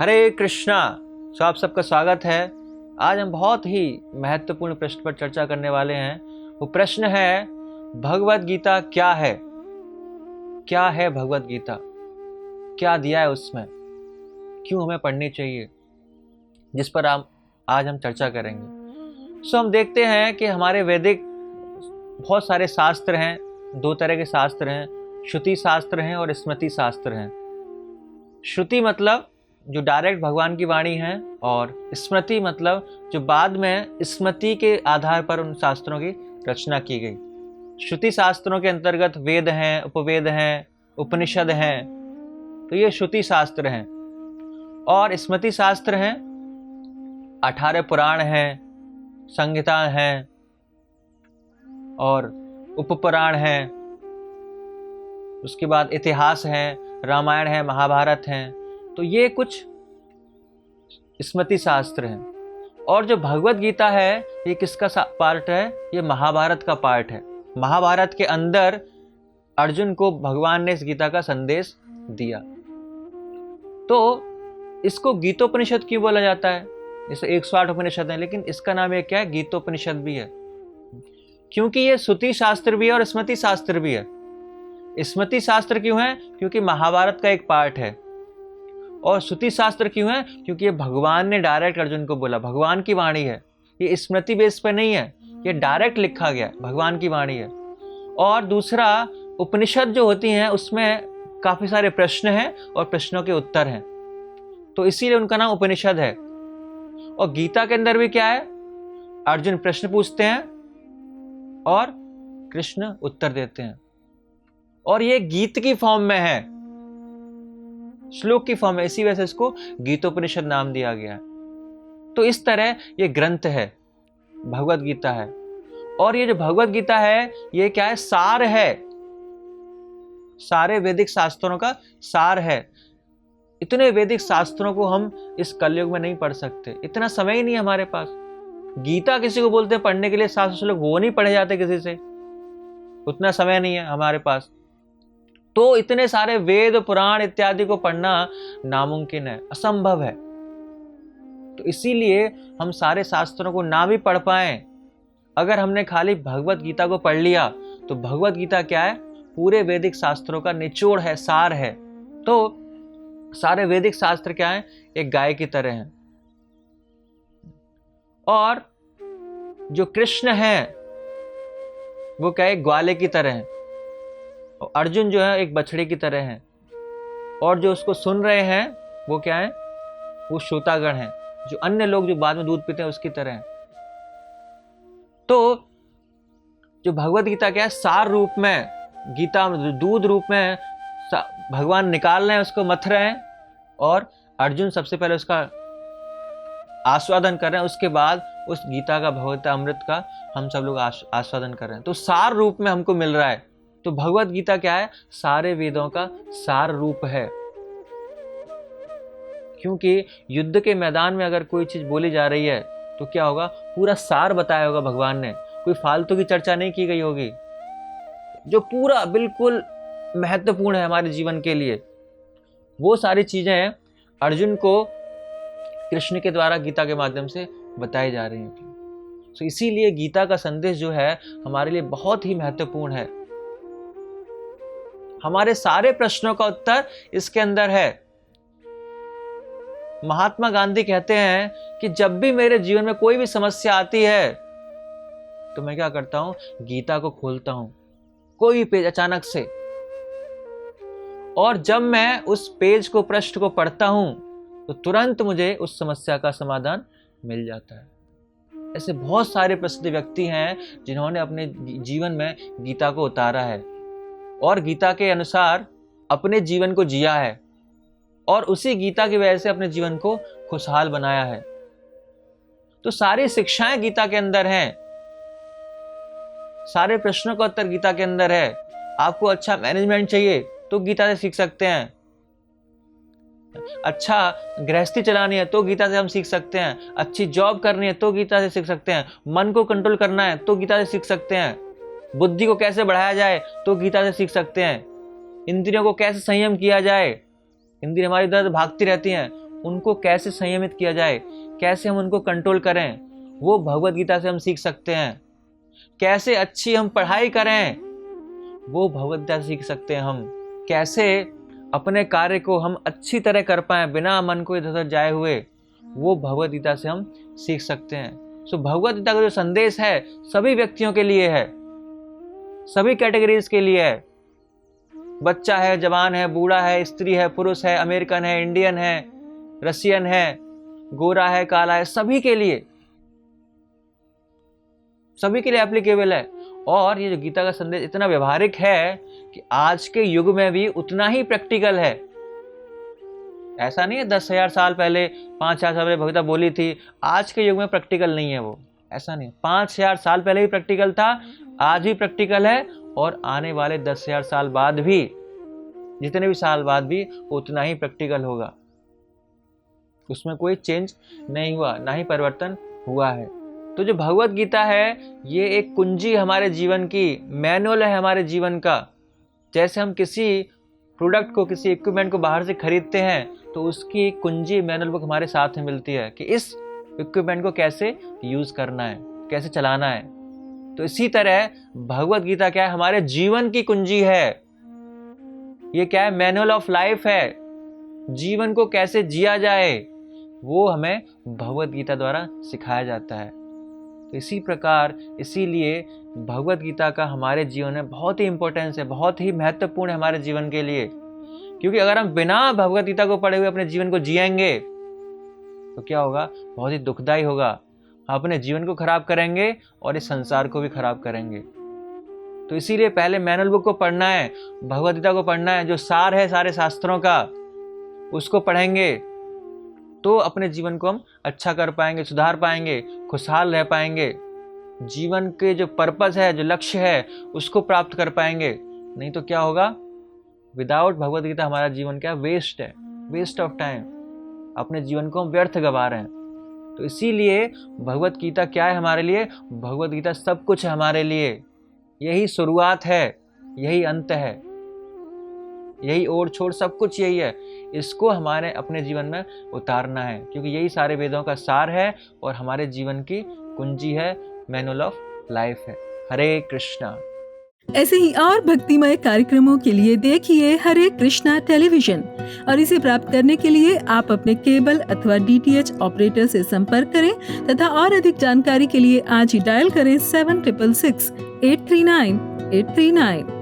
हरे कृष्णा। तो आप सबका स्वागत है। आज हम बहुत ही महत्वपूर्ण प्रश्न पर चर्चा करने वाले हैं। वो प्रश्न है, भगवत गीता क्या है? क्या है भगवत गीता? क्या दिया है उसमें? क्यों हमें पढ़नी चाहिए? जिस पर आज हम चर्चा करेंगे। हम देखते हैं कि हमारे वैदिक बहुत सारे शास्त्र हैं। दो तरह के शास्त्र हैं, श्रुति शास्त्र हैं और स्मृति शास्त्र हैं। श्रुति मतलब जो डायरेक्ट भगवान की वाणी है, और स्मृति मतलब जो बाद में स्मृति के आधार पर उन शास्त्रों की रचना की गई। श्रुति शास्त्रों के अंतर्गत वेद हैं, उपवेद हैं, उपनिषद हैं, तो ये श्रुति शास्त्र हैं। और स्मृति शास्त्र हैं, 18 पुराण हैं, संहिता हैं और उपपुराण हैं। उसके बाद इतिहास हैं, रामायण है, महाभारत हैं। तो ये कुछ स्मृति शास्त्र हैं। और जो भगवत गीता है, ये किसका पार्ट है? ये महाभारत का पार्ट है। महाभारत के अंदर अर्जुन को भगवान ने इस गीता का संदेश दिया। तो इसको गीतोपनिषद क्यों बोला जाता है? जैसे 108 उपनिषद है, लेकिन इसका नाम ये क्या है? गीतोपनिषद भी है, क्योंकि ये श्रुति शास्त्र भी है और स्मृति शास्त्र भी है। स्मृति शास्त्र क्यों है? क्योंकि महाभारत का एक पार्ट है। और श्रुति शास्त्र क्यों है? क्योंकि ये भगवान ने डायरेक्ट अर्जुन को बोला, भगवान की वाणी है। ये स्मृति बेस पे नहीं है, ये डायरेक्ट लिखा गया, भगवान की वाणी है। और दूसरा, उपनिषद जो होती हैं उसमें काफी सारे प्रश्न हैं और प्रश्नों के उत्तर हैं, तो इसीलिए उनका नाम उपनिषद है। और गीता के अंदर भी क्या है? अर्जुन प्रश्न पूछते हैं और कृष्ण उत्तर देते हैं। और ये गीत की फॉर्म में है, श्लोक की फॉर्म है, इसी वजह से इसको गीतोपनिषद नाम दिया गया है। तो इस तरह ये ग्रंथ है, भगवत गीता है। और ये जो भगवत गीता है, ये क्या है? सार है, सारे वैदिक शास्त्रों का सार है। इतने वैदिक शास्त्रों को हम इस कलयुग में नहीं पढ़ सकते, इतना समय ही नहीं है हमारे पास। गीता किसी को बोलते हैं पढ़ने के लिए, शास्त्र श्लोक वो नहीं पढ़े जाते किसी से, उतना समय नहीं है हमारे पास। तो इतने सारे वेद पुराण इत्यादि को पढ़ना नामुमकिन है, असंभव है। तो इसीलिए हम सारे शास्त्रों को ना भी पढ़ पाए, अगर हमने खाली भगवत गीता को पढ़ लिया, तो भगवत गीता क्या है? पूरे वैदिक शास्त्रों का निचोड़ है, सार है। तो सारे वैदिक शास्त्र क्या है? एक गाय की तरह हैं। और जो कृष्ण है वो क्या है? ग्वाले की तरह है। और अर्जुन जो है एक बछड़े की तरह है। और जो उसको सुन रहे हैं वो क्या है? वो श्रोतागण हैं, जो अन्य लोग जो बाद में दूध पीते हैं उसकी तरह है। तो जो भगवत गीता क्या है? सार रूप में, गीता दूध रूप में भगवान निकाल रहे हैं, उसको मथ रहे हैं, और अर्जुन सबसे पहले उसका आस्वादन कर रहे हैं। उसके बाद उस गीता का, भगवत अमृत का हम सब लोग आस्वादन कर रहे हैं। तो सार रूप में हमको मिल रहा है। तो भगवत गीता क्या है? सारे वेदों का सार रूप है। क्योंकि युद्ध के मैदान में अगर कोई चीज बोली जा रही है तो क्या होगा? पूरा सार बताया होगा भगवान ने, कोई फालतू की चर्चा नहीं की गई होगी, जो पूरा बिल्कुल महत्वपूर्ण है हमारे जीवन के लिए। वो सारी चीजें अर्जुन को कृष्ण के द्वारा गीता के माध्यम से बताई जा रही हैं। तो इसीलिए गीता का संदेश जो है हमारे लिए बहुत ही महत्वपूर्ण है। हमारे सारे प्रश्नों का उत्तर इसके अंदर है। महात्मा गांधी कहते हैं कि जब भी मेरे जीवन में कोई भी समस्या आती है तो मैं क्या करता हूं? गीता को खोलता हूं, कोई पेज अचानक से, और जब मैं उस पेज को, पृष्ठ को पढ़ता हूं, तो तुरंत मुझे उस समस्या का समाधान मिल जाता है। ऐसे बहुत सारे प्रसिद्ध व्यक्ति हैं जिन्होंने अपने जीवन में गीता को उतारा है और गीता के अनुसार अपने जीवन को जिया है, और उसी गीता की वजह से अपने जीवन को खुशहाल बनाया है। तो सारी शिक्षाएं गीता के अंदर हैं, सारे प्रश्नों का उत्तर गीता के अंदर है। आपको अच्छा मैनेजमेंट चाहिए तो गीता से सीख सकते हैं, अच्छा गृहस्थी चलानी है तो गीता से हम सीख सकते हैं, अच्छी जॉब करनी है तो गीता से सीख सकते हैं, मन को कंट्रोल करना है तो गीता से सीख सकते हैं, बुद्धि को कैसे बढ़ाया जाए तो गीता से सीख सकते हैं, इंद्रियों को कैसे संयम किया जाए, इंद्रियां हमारी इधर भागती रहती हैं, उनको कैसे संयमित किया जाए, कैसे हम उनको कंट्रोल करें, वो भगवत गीता से हम सीख सकते हैं। कैसे अच्छी हम पढ़ाई करें, वो भगवत गीता से सीख सकते हैं। हम कैसे अपने कार्य को हम अच्छी तरह कर पाएं बिना मन को इधर उधर जाए हुए, वो भगवत गीता से हम सीख सकते हैं। सो भगवत गीता का जो संदेश है सभी व्यक्तियों के लिए है, सभी कैटेगरीज के लिए है। बच्चा है, जवान है, बूढ़ा है, स्त्री है, पुरुष है, अमेरिकन है, इंडियन है, रशियन है, गोरा है, काला है, सभी के लिए एप्लीकेबल है। और ये जो गीता का संदेश इतना व्यवहारिक है कि आज के युग में भी उतना ही प्रैक्टिकल है। ऐसा नहीं है 10,000 साल पहले, 5,000 साल पहले भगवत बोली थी, आज के युग में प्रैक्टिकल नहीं है वो। ऐसा नहीं, 5,000 साल पहले भी प्रैक्टिकल था, आज भी प्रैक्टिकल है, और आने वाले 10,000 साल बाद भी, जितने भी साल बाद भी उतना ही प्रैक्टिकल होगा। उसमें कोई चेंज नहीं हुआ, ना ही परिवर्तन हुआ है। तो जो भगवत गीता है ये एक कुंजी हमारे जीवन की, मैनुअल है हमारे जीवन का। जैसे हम किसी प्रोडक्ट को, किसी इक्विपमेंट को बाहर से खरीदते हैं तो उसकी कुंजी, मैनुअल बुक हमारे साथ में मिलती है कि इस इक्विपमेंट को कैसे यूज करना है, कैसे चलाना है। तो इसी तरह भगवत गीता क्या है, हमारे जीवन की कुंजी है। ये क्या है, मैनुअल ऑफ लाइफ है। जीवन को कैसे जिया जाए वो हमें भगवत गीता द्वारा सिखाया जाता है। तो इसी प्रकार, इसीलिए भगवत गीता का हमारे जीवन में बहुत ही इंपॉर्टेंस है, बहुत ही महत्वपूर्ण है हमारे जीवन के लिए। क्योंकि अगर हम बिना भगवत गीता को पढ़े हुए अपने जीवन को जिएंगे तो क्या होगा, बहुत ही दुखदायी होगा। हम अपने जीवन को खराब करेंगे और इस संसार को भी खराब करेंगे। तो इसीलिए पहले मैनुअल बुक को पढ़ना है, भगवत गीता को पढ़ना है, जो सार है सारे शास्त्रों का, उसको पढ़ेंगे तो अपने जीवन को हम अच्छा कर पाएंगे, सुधार पाएंगे, खुशहाल रह पाएंगे, जीवन के जो पर्पस है, जो लक्ष्य है, उसको प्राप्त कर पाएंगे। नहीं तो क्या होगा, विदाउट भगवत गीता हमारा जीवन क्या वेस्ट है, वेस्ट ऑफ टाइम। अपने जीवन को हम व्यर्थ गवा रहे हैं। तो इसीलिए भगवत गीता क्या है हमारे लिए, भगवत गीता सब कुछ है हमारे लिए। यही शुरुआत है, यही अंत है, यही ओर छोर सब कुछ यही है। इसको हमारे अपने जीवन में उतारना है, क्योंकि यही सारे वेदों का सार है और हमारे जीवन की कुंजी है, मैनुअल ऑफ लाइफ है। हरे कृष्णा। ऐसे ही और भक्तिमय कार्यक्रमों के लिए देखिए हरे कृष्णा टेलीविजन, और इसे प्राप्त करने के लिए आप अपने केबल अथवा DTH ऑपरेटर से संपर्क करें तथा और अधिक जानकारी के लिए आज ही डायल करें 7666 839 839।